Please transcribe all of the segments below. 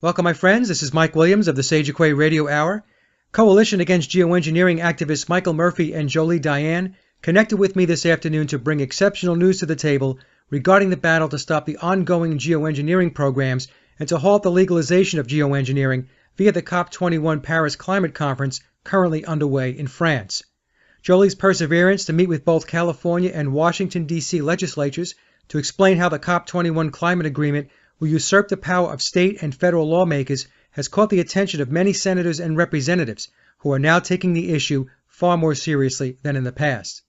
Welcome, my friends. This is Mike Williams of the Quay Radio Hour. Coalition Against Geoengineering activists Michael Murphy and Jolie Diane connected with me this afternoon to bring exceptional news to the table regarding the battle to stop the ongoing geoengineering programs and to halt the legalization of geoengineering via the COP21 Paris Climate Conference currently underway in France. Jolie's perseverance to meet with both California and Washington, D.C. legislatures to explain how the COP21 climate agreement will usurp the power of state and federal lawmakers has caught the attention of many senators and representatives who are now taking the issue far more seriously than in the past.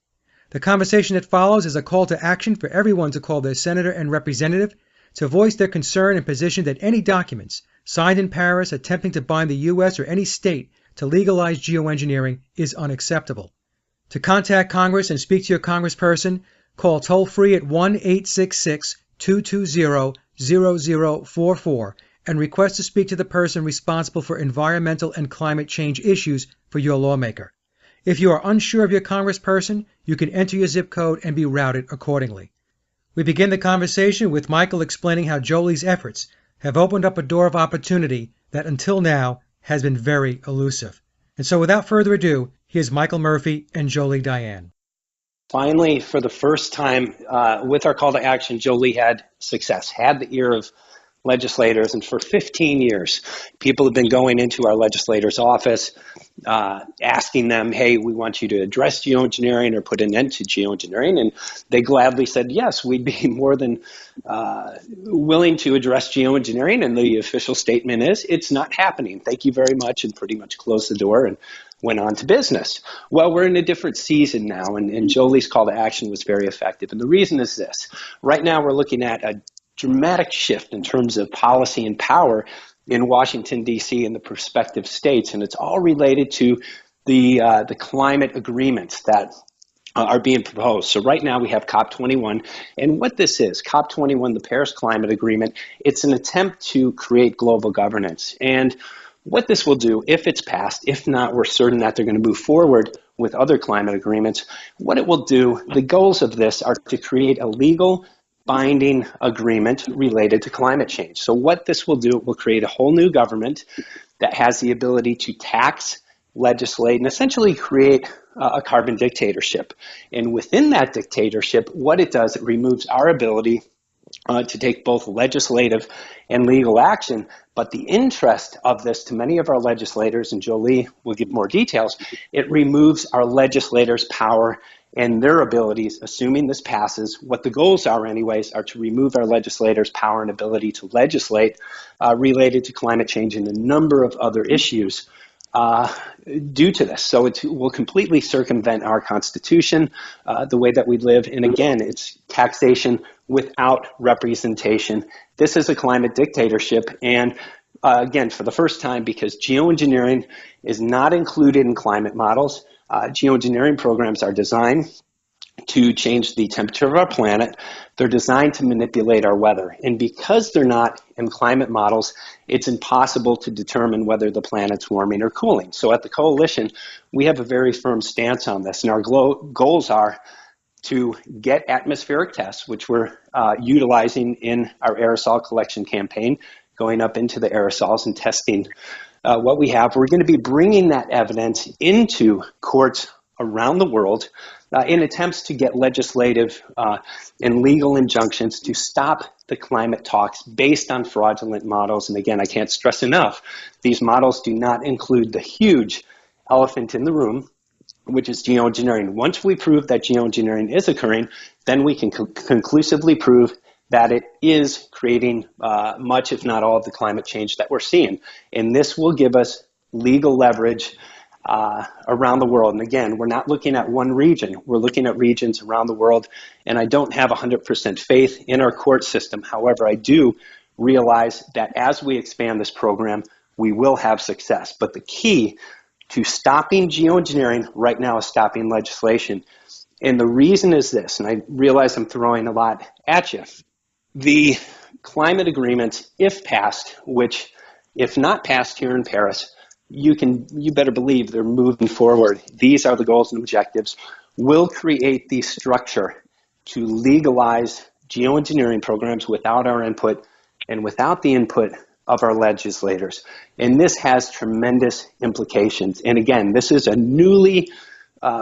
The conversation that follows is a call to action for everyone to call their senator and representative to voice their concern and position that any documents signed in Paris attempting to bind the U.S. or any state to legalize geoengineering is unacceptable. To contact Congress and speak to your congressperson, call toll-free at 1-866-220-0044 and request to speak to the person responsible for environmental and climate change issues for your lawmaker. If you are unsure of your congressperson, you can enter your zip code and be routed accordingly. We begin the conversation with Michael explaining how Jolie's efforts have opened up a door of opportunity that until now has been very elusive. And so without further ado, here's Michael Murphy and Jolie Diane. Finally, for the first time, with our call to action, Jolie had success, had the ear of legislators. And for 15 years, people have been going into our legislators' office, asking them, hey, we want you to address geoengineering or put an end to geoengineering. And they gladly said, yes, we'd be more than willing to address geoengineering. And the official statement is, it's not happening. Thank you very much, and pretty much closed the door and went on to business. Well, we're in a different season now, and Jolie's call to action was very effective. And the reason is this. Right now, we're looking at a dramatic shift in terms of policy and power in Washington, D.C. and the prospective states, and it's all related to the climate agreements that are being proposed. So right now we have COP21, and what this is, COP21, the Paris Climate Agreement, it's an attempt to create global governance. And what this will do, if it's passed, if not, we're certain that they're going to move forward with other climate agreements. What it will do, the goals of this are to create a legal binding agreement related to climate change. So what this will do, it will create a whole new government that has the ability to tax, legislate, and essentially create a carbon dictatorship. And within that dictatorship, what it does, it removes our ability to take both legislative and legal action. But the interest of this to many of our legislators, and Jolie will give more details, it removes our legislators' power and their abilities, assuming this passes. What the goals are anyways are to remove our legislators' power and ability to legislate related to climate change and a number of other issues due to this. So it will completely circumvent our Constitution, the way that we live. And again, it's taxation without representation. This is a climate dictatorship. And again, for the first time, because geoengineering is not included in climate models, geoengineering programs are designed to change the temperature of our planet. They're designed to manipulate our weather. And because they're not in climate models, it's impossible to determine whether the planet's warming or cooling. So at the Coalition, we have a very firm stance on this. And our goals are to get atmospheric tests, which we're utilizing in our aerosol collection campaign, going up into the aerosols and testing what we have. We're going to be bringing that evidence into courts around the world in attempts to get legislative and legal injunctions to stop the climate talks based on fraudulent models. And again, I can't stress enough, these models do not include the huge elephant in the room, which is geoengineering. Once we prove that geoengineering is occurring, then we can conclusively prove that it is creating much, if not all, of the climate change that we're seeing. And this will give us legal leverage around the world. And again, we're not looking at one region. We're looking at regions around the world. And I don't have 100% faith in our court system. However, I do realize that as we expand this program, we will have success. But the key to stopping geoengineering right now is stopping legislation. And the reason is this, and I realize I'm throwing a lot at you. The climate agreements, if passed, which if not passed here in Paris, you better believe they're moving forward. These are the goals and objectives. Will create the structure to legalize geoengineering programs without our input and without the input of our legislators. And this has tremendous implications. And again, this is a newly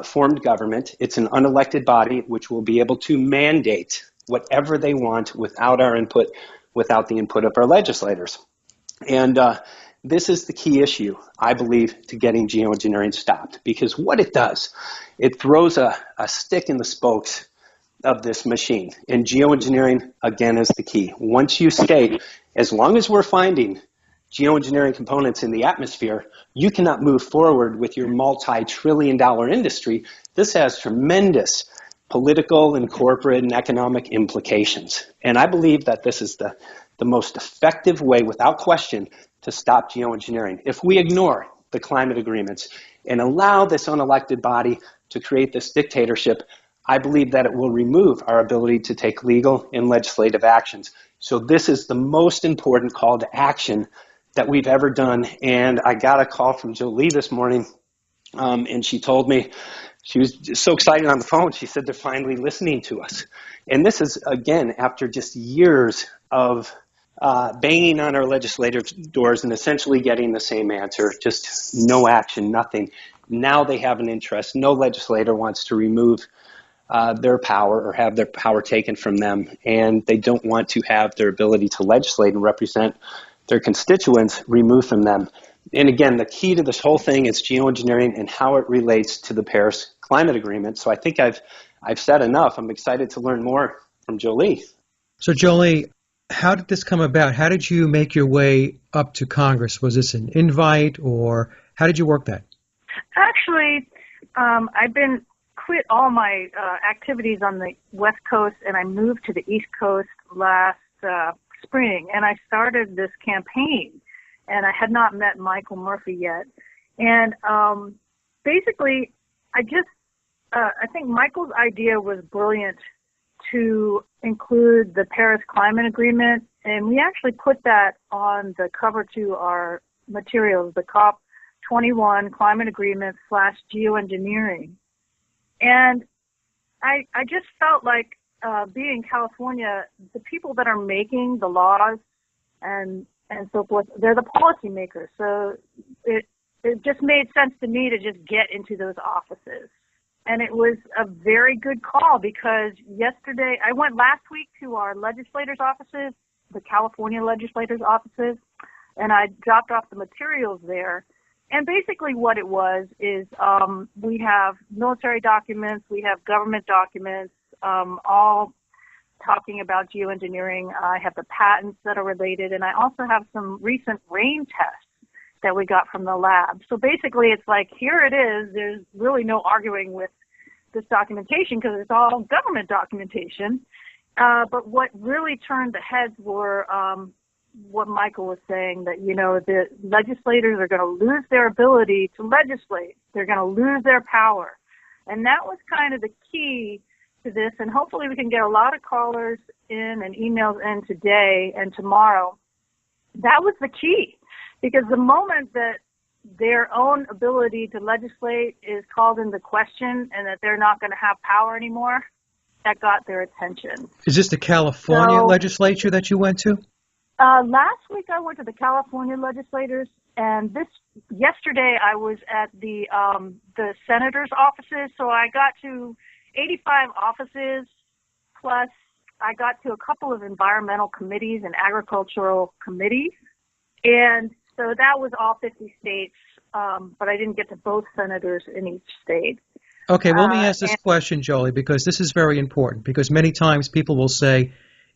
formed government. It's an unelected body which will be able to mandate whatever they want without our input, without the input of our legislators. And this is the key issue, I believe, to getting geoengineering stopped. Because what it does, it throws a stick in the spokes of this machine. And geoengineering, again, is the key. Once you state, as long as we're finding geoengineering components in the atmosphere, you cannot move forward with your multi-trillion-dollar industry. This has tremendous political and corporate and economic implications. And I believe that this is the most effective way, without question, to stop geoengineering. If we ignore the climate agreements and allow this unelected body to create this dictatorship, I believe that it will remove our ability to take legal and legislative actions. So this is the most important call to action that we've ever done. And I got a call from Jolie this morning, and she told me, she was just so excited on the phone. She said they're finally listening to us. And this is, again, after just years of banging on our legislators' doors and essentially getting the same answer, just no action, nothing. Now they have an interest. No legislator wants to remove their power or have their power taken from them. And they don't want to have their ability to legislate and represent their constituents removed from them. And again, the key to this whole thing is geoengineering and how it relates to the Paris Climate Agreement. So I think I've said enough. I'm excited to learn more from Jolie. So Jolie, how did this come about? How did you make your way up to Congress? Was this an invite, or how did you work that? Actually, I've been quit all my activities on the West Coast, and I moved to the East Coast last spring, and I started this campaign, and I had not met Michael Murphy yet. And basically, I think Michael's idea was brilliant to include the Paris Climate Agreement, and we actually put that on the cover to our materials, the COP21 Climate Agreement / Geoengineering. And I just felt like being in California, the people that are making the laws and so forth, they're the policymakers. So it just made sense to me to just get into those offices. And it was a very good call because I went last week to our legislators' offices, the California legislators' offices, and I dropped off the materials there. And basically what it was is we have military documents, we have government documents, all talking about geoengineering. I have the patents that are related, and I also have some recent rain tests that we got from the lab. So basically it's like, here it is. There's really no arguing with this documentation because it's all government documentation. But what really turned the heads were what Michael was saying, that, the legislators are going to lose their ability to legislate. They're going to lose their power. And that was kind of the key to this. And hopefully we can get a lot of callers in and emails in today and tomorrow. That was the key, because the moment that their own ability to legislate is called into question and that they're not going to have power anymore, that got their attention. Is this the California legislature that you went to? Last week I went to the California legislators, and yesterday I was at the senators' offices. So I got to 85 offices, plus I got to a couple of environmental committees and agricultural committees, and so that was all 50 states, but I didn't get to both senators in each state. Okay, well, let me ask this question, Jolie, because this is very important, because many times people will say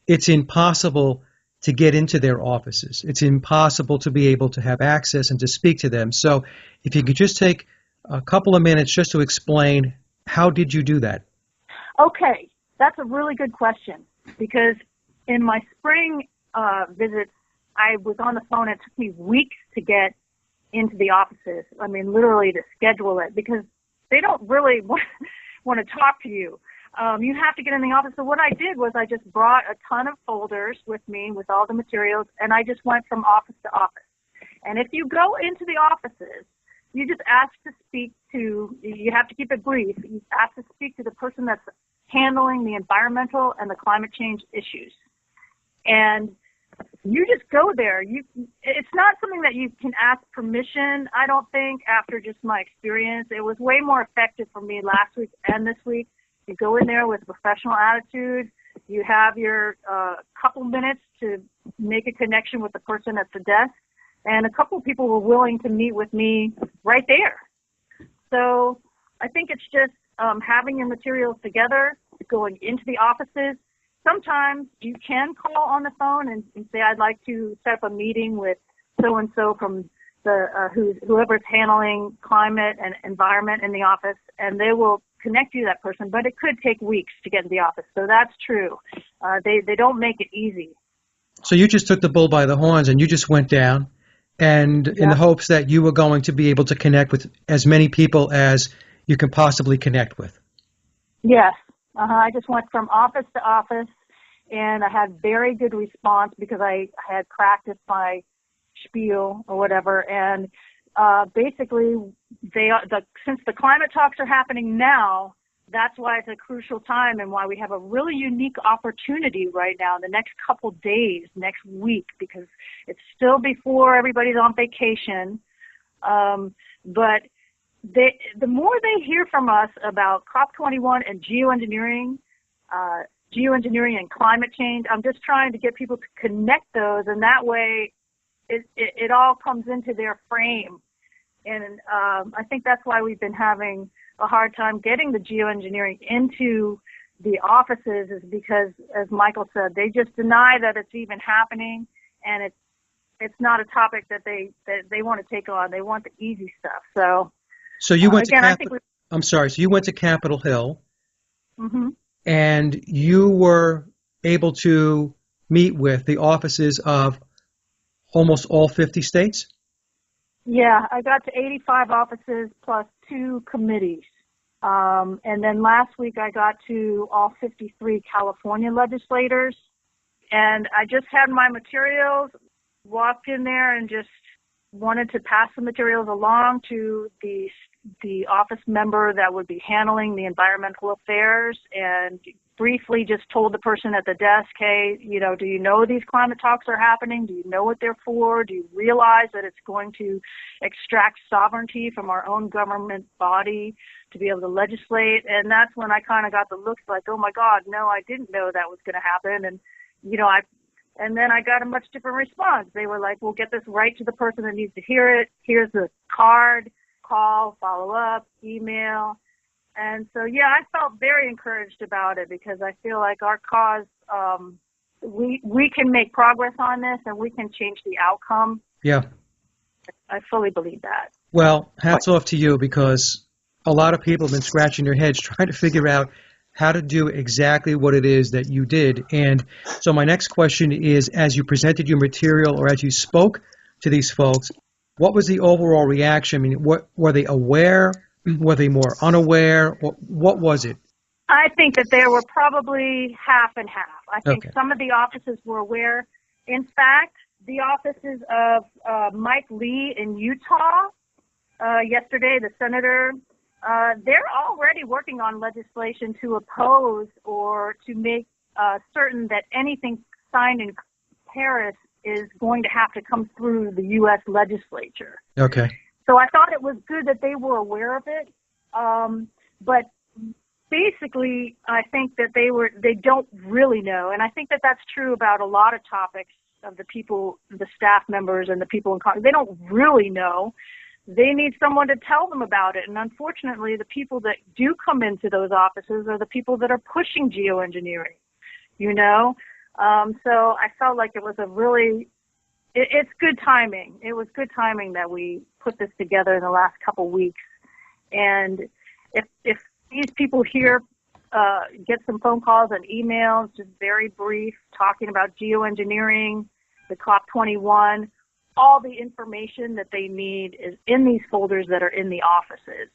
it's impossible to get into their offices. It's impossible to be able to have access and to speak to them. So if you could just take a couple of minutes just to explain, how did you do that? Okay, that's a really good question, because in my spring visits, I was on the phone. It took me weeks to get into the offices. I mean, literally to schedule it, because they don't really want to talk to you. You have to get in the office. So what I did was I just brought a ton of folders with me with all the materials, and I just went from office to office. And if you go into the offices, you just ask to speak to, you have to keep it brief, you ask to speak to the person that's handling the environmental and the climate change issues. And you just go there. It's not something that you can ask permission, I don't think, after just my experience. It was way more effective for me last week and this week. You go in there with a professional attitude. You have your couple minutes to make a connection with the person at the desk. And a couple of people were willing to meet with me right there. So I think it's just having your materials together, going into the offices. Sometimes you can call on the phone and say, I'd like to set up a meeting with so-and-so from the whoever's handling climate and environment in the office, and they will connect you to that person. But it could take weeks to get in the office. So that's true. They don't make it easy. So you just took the bull by the horns and you just went down, and in the hopes that you were going to be able to connect with as many people as you can possibly connect with. Yes. I just went from office to office, and I had very good response because I had practiced my spiel or whatever. And basically, since the climate talks are happening now, that's why it's a crucial time and why we have a really unique opportunity right now in the next couple days, next week, because it's still before everybody's on vacation. But the more they hear from us about COP21 and geoengineering and climate change, I'm just trying to get people to connect those, and that way it all comes into their frame. And I think that's why we've been having a hard time getting the geoengineering into the offices, is because, as Michael said, they just deny that it's even happening, and it's not a topic that they want to take on. They want the easy stuff. So you went again, So you went to Capitol Hill, mm-hmm. and you were able to meet with the offices of almost all 50 states? Yeah, I got to 85 offices plus 2 committees. And then last week I got to all 53 California legislators. And I just had my materials, walked in there and just wanted to pass the materials along to the office member that would be handling the environmental affairs, and briefly just told the person at the desk, hey, do you know these climate talks are happening? Do you know what they're for? Do you realize that it's going to extract sovereignty from our own government body to be able to legislate? And that's when I kind of got the looks like, oh my God, no, I didn't know that was going to happen. And, and then I got a much different response. They were like, we'll get this right to the person that needs to hear it. Here's the card, call, follow up, email. And so, yeah, I felt very encouraged about it because I feel like our cause, we can make progress on this and we can change the outcome. Yeah. I fully believe that. Well, hats off to you, because a lot of people have been scratching their heads trying to figure out how to do exactly what it is that you did. And so my next question is, as you presented your material or as you spoke to these folks, what was the overall reaction? I mean, were they aware? Were they more unaware? What was it? I think that there were probably half and half. I think Okay. some of the offices were aware. In fact, the offices of Mike Lee in Utah yesterday, the senator, they're already working on legislation to oppose or to make certain that anything signed in Paris is going to have to come through the U.S. legislature. Okay. So I thought it was good that they were aware of it. But basically, I think that they don't really know. And I think that that's true about a lot of topics of the people, the staff members and the people in Congress. They don't really know. They need someone to tell them about it. And unfortunately, the people that do come into those offices are the people that are pushing geoengineering, So I felt like it was it's good timing. It was good timing that we put this together in the last couple weeks. And if these people here get some phone calls and emails, just very brief, talking about geoengineering, the COP21, all the information that they need is in these folders that are in the offices.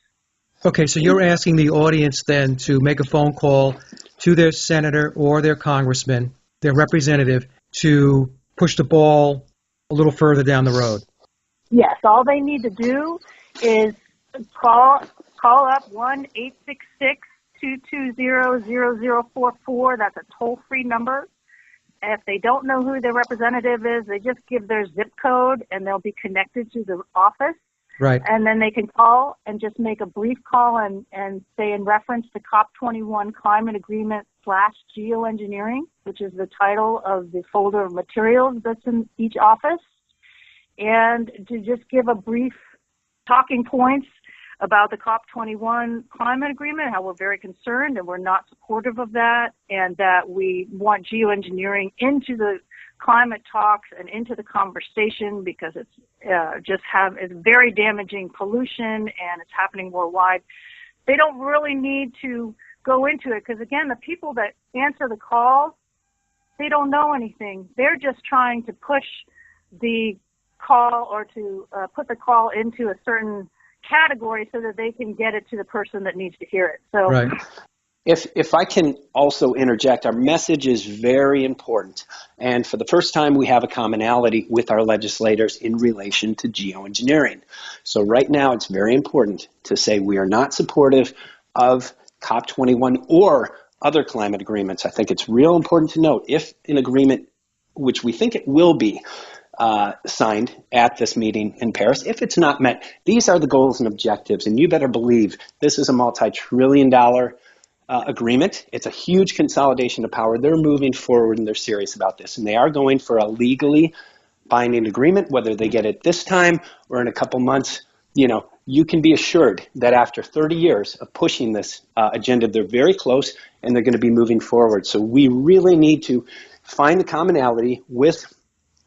Okay, so you're asking the audience then to make a phone call to their senator or their congressman, their representative, to push the ball a little further down the road. Yes, all they need to do is call up 1-866-220-0044. That's a toll-free number. if they don't know who their representative is, they just give their zip code and they'll be connected to the office. Right. And then they can call and just make a brief call and say in reference to COP21 Climate Agreement / Geoengineering, which is the title of the folder of materials that's in each office, and to just give a brief talking points about the COP21 climate agreement, how we're very concerned and we're not supportive of that, and that we want geoengineering into the climate talks and into the conversation because it's it's very damaging pollution and it's happening worldwide. They don't really need to go into it because, again, the people that answer the call, they don't know anything. They're just trying to push the call or to put the call into a certain category so that they can get it to the person that needs to hear it. So, right. If I can also interject, our message is very important. And for the first time, we have a commonality with our legislators in relation to geoengineering. So right now, it's very important to say we are not supportive of COP21 or other climate agreements. I think it's real important to note if an agreement, which we think it will be, signed at this meeting in Paris, if it's not met, these are the goals and objectives. And you better believe this is a multi-trillion-dollar agreement. It's a huge consolidation of power. They're moving forward and they're serious about this. And they are going for a legally binding agreement, whether they get it this time or in a couple months. You can be assured that after 30 years of pushing this agenda, they're very close and they're going to be moving forward. So we really need to find the commonality with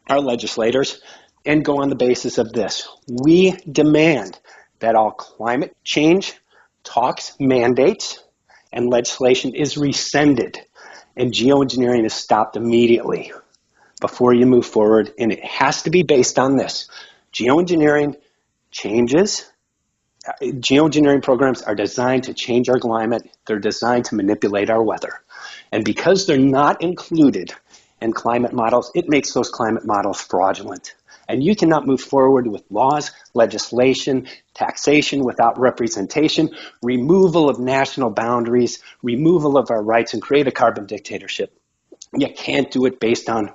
our legislators and go on the basis of this. We demand that all climate change talks, mandates, and legislation is rescinded and geoengineering is stopped immediately before you move forward. And it has to be based on this. Geoengineering programs are designed to change our climate. They're designed to manipulate our weather. And because they're not included in climate models, it makes those climate models fraudulent. And you cannot move forward with laws, legislation, taxation without representation, removal of national boundaries, removal of our rights, and create a carbon dictatorship. You can't do it based on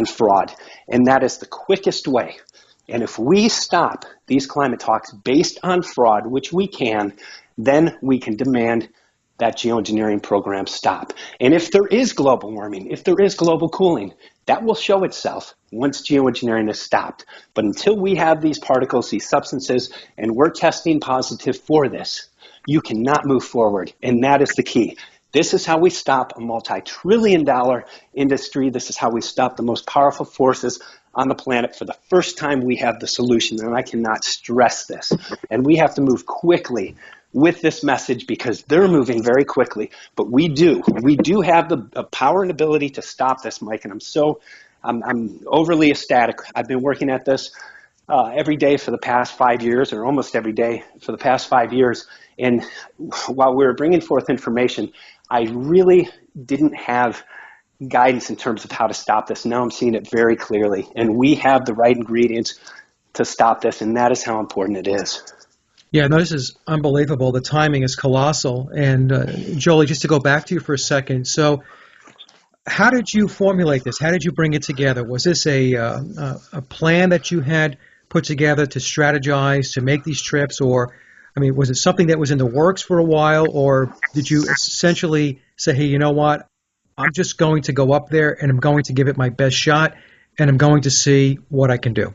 fraud. And that is the quickest way. And if we stop these climate talks based on fraud, which we can, then we can demand that geoengineering program stop. And if there is global warming, if there is global cooling, that will show itself once geoengineering is stopped. But until we have these particles, these substances, and we're testing positive for this, you cannot move forward. And that is the key. This is how we stop a multi-trillion-dollar industry. This is how we stop the most powerful forces on the planet. For the first time, we have the solution, and I cannot stress this. And we have to move quickly with this message because they're moving very quickly. But we do have the power and ability to stop this, Mike. And I'm overly ecstatic. I've been working at this every day for the past 5 years, or almost every day for the past 5 years. And while we were bringing forth information, I really didn't have guidance in terms of how to stop this. Now I'm seeing it very clearly. And we have the right ingredients to stop this, and that is how important it is. Yeah, no, this is unbelievable. The timing is colossal. And Jolie, just to go back to you for a second. So how did you formulate this? How did you bring it together? Was this a plan that you had put together to strategize, to make these trips? Or, I mean, was it something that was in the works for a while? Or did you essentially say, hey, you know what? I'm just going to go up there and I'm going to give it my best shot and I'm going to see what I can do?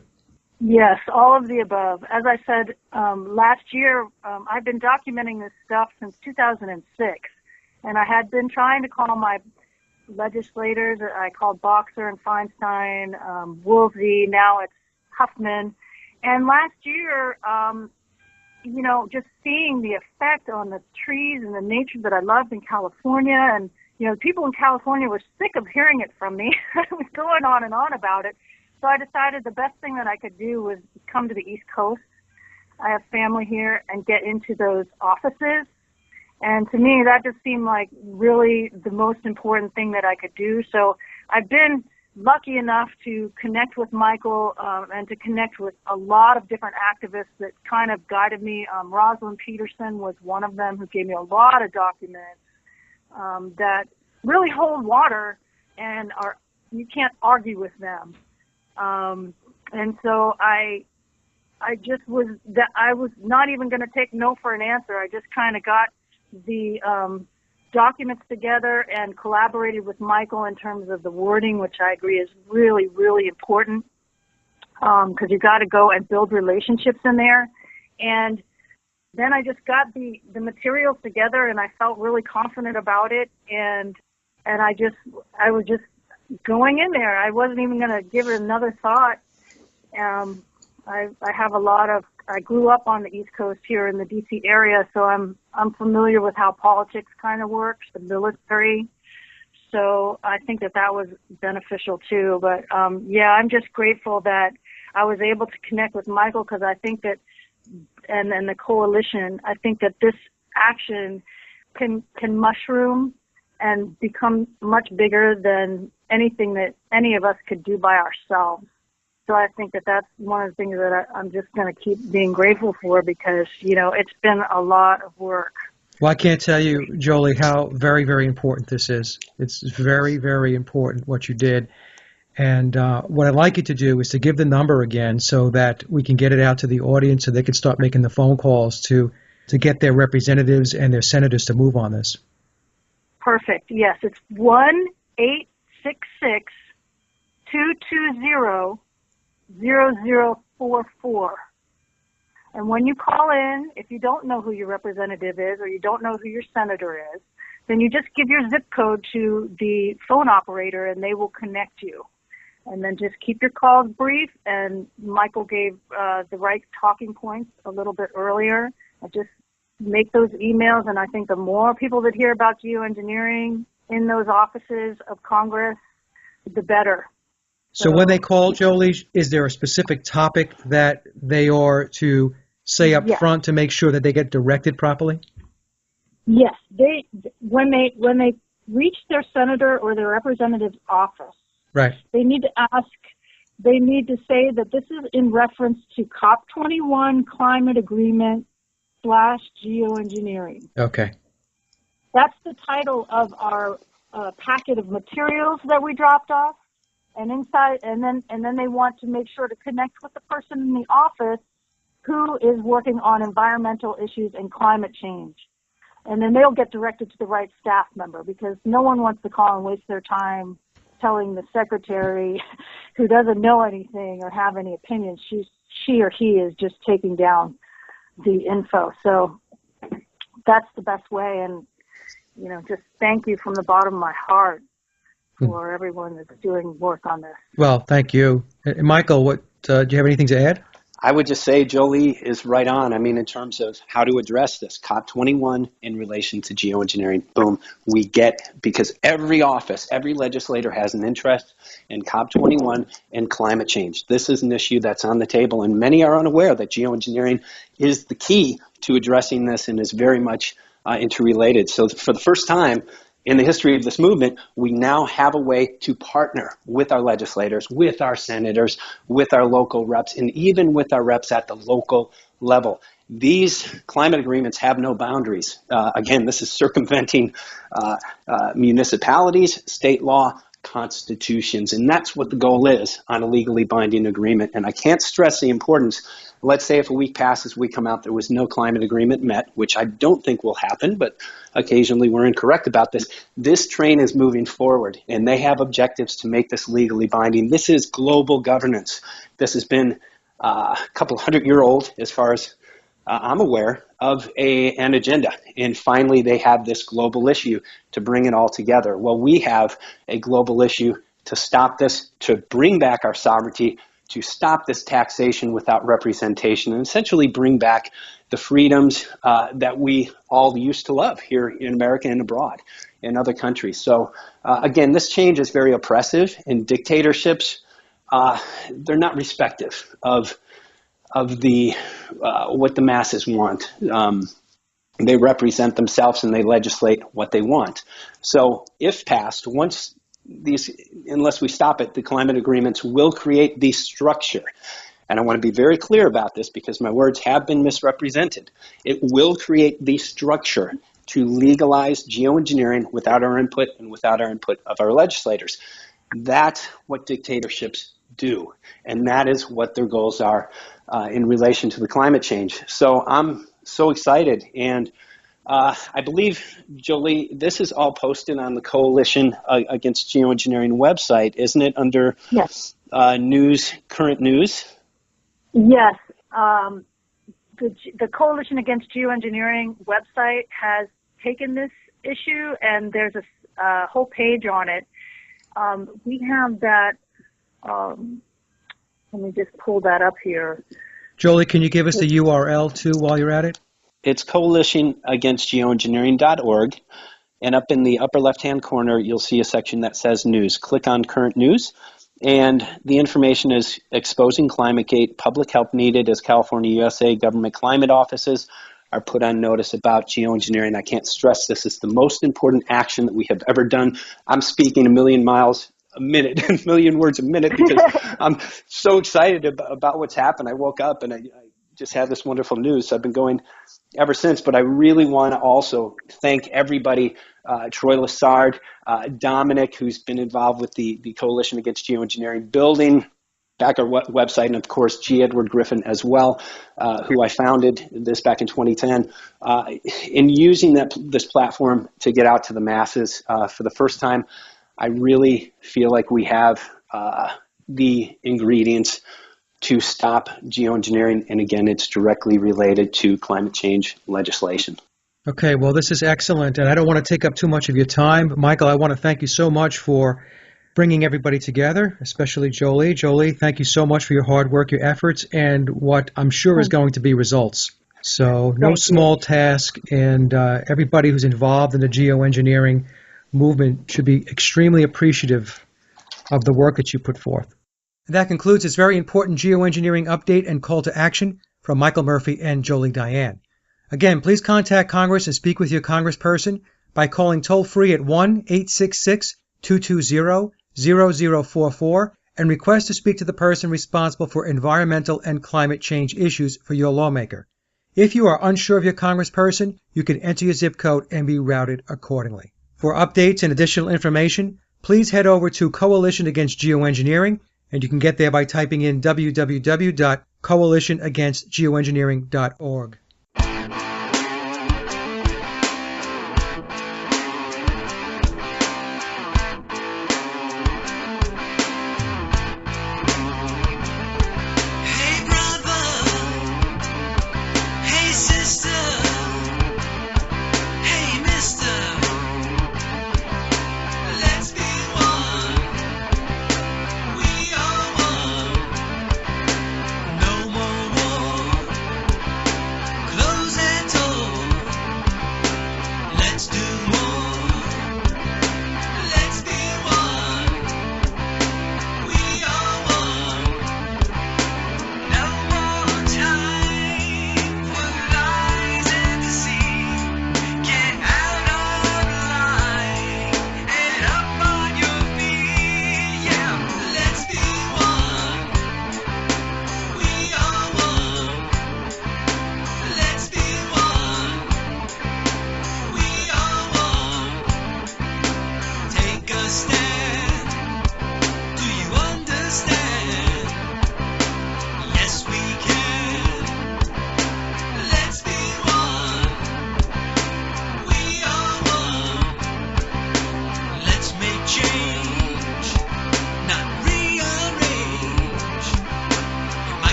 Yes, all of the above. As I said, last year, I've been documenting this stuff since 2006, and I had been trying to call my legislators. I called Boxer and Feinstein, Woolsey, now it's Huffman. And last year, just seeing the effect on the trees and the nature that I loved in California, and, people in California were sick of hearing it from me. I was going on and on about it. So I decided the best thing that I could do was come to the East Coast. I have family here, and get into those offices. And to me, that just seemed like really the most important thing that I could do. So I've been lucky enough to connect with Michael and to connect with a lot of different activists that kind of guided me. Rosalind Peterson was one of them who gave me a lot of documents that really hold water and are argue with them. And so I was not even going to take no for an answer. I just kind of got the documents together and collaborated with Michael in terms of the wording, which I agree is really, really important, because you got to go and build relationships in there. And then I just got the materials together, and I felt really confident about it. And I was just going in there. I wasn't even going to give it another thought. I grew up on the East Coast here in the DC area, so I'm familiar with how politics kind of works, the military. So I think that was beneficial too. But I'm just grateful that I was able to connect with Michael, because I think that, and the coalition, I think that this action can mushroom and become much bigger than anything that any of us could do by ourselves. So I think that that's one of the things that I'm just going to keep being grateful for, because, it's been a lot of work. Well, I can't tell you, Jolie, how very, very important this is. It's very, very important what you did. And what I'd like you to do is to give the number again so that we can get it out to the audience so they can start making the phone calls to get their representatives and their senators to move on this. Perfect. Yes, it's 1-866-220-0044. And when you call in, if you don't know who your representative is or you don't know who your senator is, then you just give your zip code to the phone operator and they will connect you. And then just keep your calls brief. And Michael gave the right talking points a little bit earlier. And just make those emails. And I think the more people that hear about geoengineering in those offices of Congress, the better. So when they call, Jolie, is there a specific topic that they are to say up front to make sure that they get directed properly? Yes. When they reach their senator or their representative's office, right, they need to say that this is in reference to COP21 climate agreement / geoengineering. Okay. That's the title of our packet of materials that we dropped off. And inside, and then they want to make sure to connect with the person in the office who is working on environmental issues and climate change. And then they'll get directed to the right staff member, because no one wants to call and waste their time telling the secretary who doesn't know anything or have any opinions. She or he is just taking down the info. So that's the best way. And, just thank you from the bottom of my heart for everyone that's doing work on this. Well, thank you. Michael, do you have anything to add? I would just say Jolie is right on. I mean, in terms of how to address this, COP21 in relation to geoengineering, boom, we get, because every office, every legislator has an interest in COP21 and climate change. This is an issue that's on the table, and many are unaware that geoengineering is the key to addressing this and is very much interrelated. So for the first time in the history of this movement, we now have a way to partner with our legislators, with our senators, with our local reps, and even with our reps at the local level. These climate agreements have no boundaries. Again, this is circumventing municipalities, state law, constitutions, and that's what the goal is on a legally binding agreement. And I can't stress the importance. Let's say if a week passes, we come out, there was no climate agreement met, which I don't think will happen, but occasionally we're incorrect about this. This train is moving forward, and they have objectives to make this legally binding. This is global governance. This has been a couple 100-year-old, as far as I'm aware, of an agenda. And finally, they have this global issue to bring it all together. Well, we have a global issue to stop this, to bring back our sovereignty, to stop this taxation without representation, and essentially bring back the freedoms that we all used to love here in America and abroad in other countries. So again, this change is very oppressive, and dictatorships, they're not respective of the what the masses want. They represent themselves and they legislate what they want. So if passed, unless we stop it, the climate agreements will create the structure. And I want to be very clear about this because my words have been misrepresented. It will create the structure to legalize geoengineering without our input and without our input of our legislators. That's what dictatorships do, and that is what their goals are in relation to the climate change. So I'm so excited, and I believe, Jolie, this is all posted on the Coalition Against Geoengineering website, isn't it, under Yes. news, current news? Yes. The Coalition Against Geoengineering website has taken this issue, and there's a whole page on it. We have that. Let me just pull that up here. Jolie, can you give us the URL too while you're at it? It's coalitionagainstgeoengineering.org, and up in the upper left-hand corner, you'll see a section that says News. Click on Current News, and the information is exposing ClimateGate, public help needed as California, USA government climate offices are put on notice about geoengineering. I can't stress this. It's the most important action that we have ever done. I'm speaking a million miles a minute, a million words a minute, because I'm so excited about what's happened. I woke up and I just had this wonderful news. So I've been going ever since, but I really want to also thank everybody, Troy Lessard, Dominic, who's been involved with the Coalition Against Geoengineering building back our website, and of course G. Edward Griffin as well, who I founded this back in 2010, in using this platform to get out to the masses for the first time. I really feel like we have the ingredients to stop geoengineering, and again, it's directly related to climate change legislation. Okay, well, this is excellent, and I don't want to take up too much of your time. Michael, I want to thank you so much for bringing everybody together, especially Jolie. Jolie, thank you so much for your hard work, your efforts, and what I'm sure is going to be results. So no small task, and everybody who's involved in the geoengineering movement should be extremely appreciative of the work that you put forth. That concludes this very important geoengineering update and call to action from Michael Murphy and Jolie Diane. Again, please contact Congress and speak with your congressperson by calling toll-free at 1-866-220-0044 and request to speak to the person responsible for environmental and climate change issues for your lawmaker. If you are unsure of your congressperson, you can enter your zip code and be routed accordingly. For updates and additional information, please head over to Coalition Against Geoengineering, and you can get there by typing in www.coalitionagainstgeoengineering.org.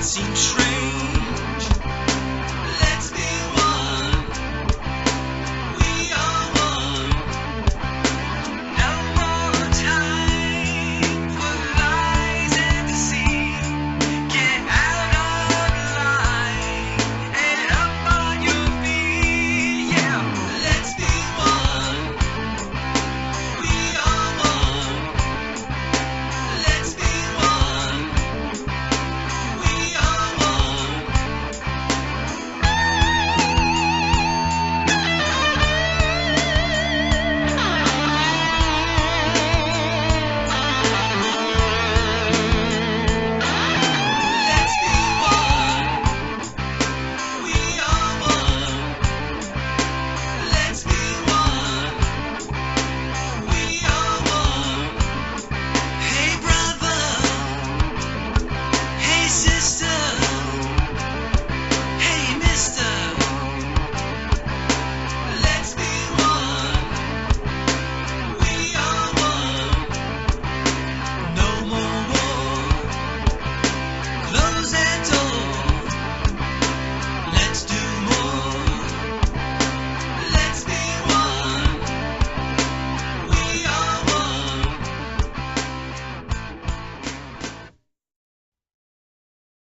Seems strange.